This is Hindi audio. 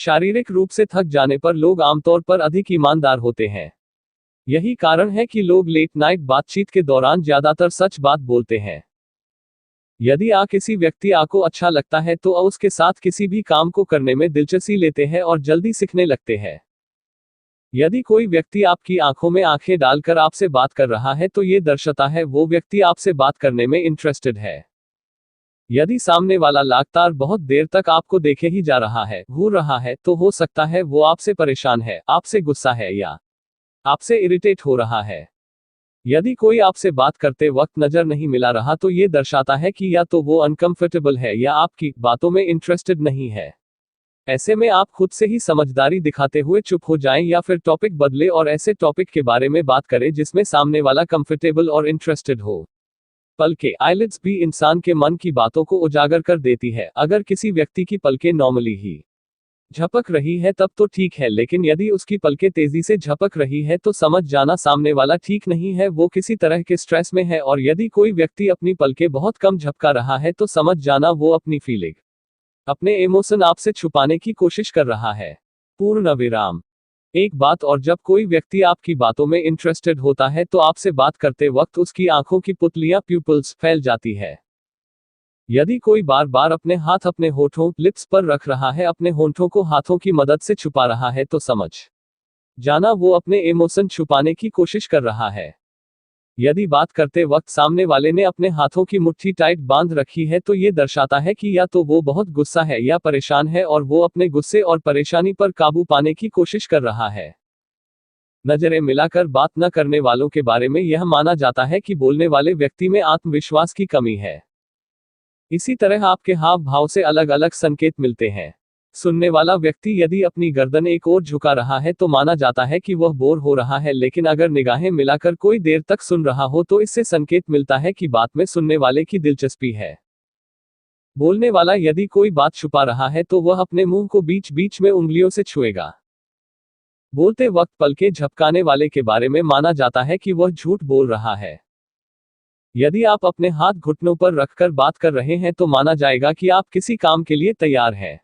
शारीरिक रूप से थक जाने पर लोग आमतौर पर अधिक ईमानदार होते हैं। यही कारण है कि लोग लेट नाइट बातचीत के दौरान ज्यादातर सच बात बोलते हैं। यदि किसी व्यक्ति को अच्छा लगता है तो उसके साथ किसी भी काम को करने में दिलचस्पी लेते हैं और जल्दी सीखने लगते हैं। यदि कोई व्यक्ति आपकी आंखों में आंखें डालकर आपसे बात कर रहा है तो ये दर्शाता है वो व्यक्ति आपसे बात करने में इंटरेस्टेड है। यदि सामने वाला लगातार बहुत देर तक आपको देखे ही जा रहा है, घूर रहा है, तो हो सकता है वो आपसे परेशान है, आपसे गुस्सा है या आपसे इरिटेट हो रहा है। यदि कोई आपसे बात करते वक्त नजर नहीं मिला रहा तो ये दर्शाता है कि या तो वो अनकंफर्टेबल है या आपकी बातों में इंटरेस्टेड नहीं है। ऐसे में आप खुद से ही समझदारी दिखाते हुए चुप हो जाएं या फिर टॉपिक बदले और ऐसे टॉपिक के बारे में बात करें जिसमें सामने वाला कंफर्टेबल और इंटरेस्टेड हो। पलकें, आईलिड्स भी इंसान के मन की बातों को उजागर कर देती है। अगर किसी व्यक्ति की पलकें नॉर्मली ही झपक रही है तब तो ठीक है, लेकिन यदि उसकी पलकें तेजी से झपक रही है तो समझ जाना सामने वाला ठीक नहीं है, वो किसी तरह के स्ट्रेस में है। और यदि कोई व्यक्ति अपनी पलकें बहुत कम झपका रहा है तो समझ जाना वो अपनी फीलिंग, अपने इमोशन आपसे छुपाने की कोशिश कर रहा है। पूर्ण विराम। एक बात और, जब कोई व्यक्ति आपकी बातों में इंटरेस्टेड होता है तो आपसे बात करते वक्त उसकी आंखों की पुतलियां प्यूपल्स फैल जाती है। यदि कोई बार बार अपने हाथ अपने होठों लिप्स पर रख रहा है, अपने होठों को हाथों की मदद से छुपा रहा है, तो समझ जाना वो अपने इमोशन छुपाने की कोशिश कर रहा है। यदि बात करते वक्त सामने वाले ने अपने हाथों की मुट्ठी टाइट बांध रखी है तो ये दर्शाता है कि या तो वो बहुत गुस्सा है या परेशान है और वो अपने गुस्से और परेशानी पर काबू पाने की कोशिश कर रहा है। नजरें मिलाकर बात न करने वालों के बारे में यह माना जाता है कि बोलने वाले व्यक्ति में आत्मविश्वास की कमी है। इसी तरह आपके हाव भाव से अलग अलग संकेत मिलते हैं। सुनने वाला व्यक्ति यदि अपनी गर्दन एक ओर झुका रहा है तो माना जाता है कि वह बोर हो रहा है, लेकिन अगर निगाहें मिलाकर कोई देर तक सुन रहा हो तो इससे संकेत मिलता है कि बात में सुनने वाले की दिलचस्पी है। बोलने वाला यदि कोई बात छुपा रहा है तो वह अपने मुंह को बीच बीच में उंगलियों से छुएगा। बोलते वक्त पलकें झपकाने वाले के बारे में माना जाता है कि वह झूठ बोल रहा है। यदि आप अपने हाथ घुटनों पर रखकर बात कर रहे हैं तो माना जाएगा कि आप किसी काम के लिए तैयार हैं।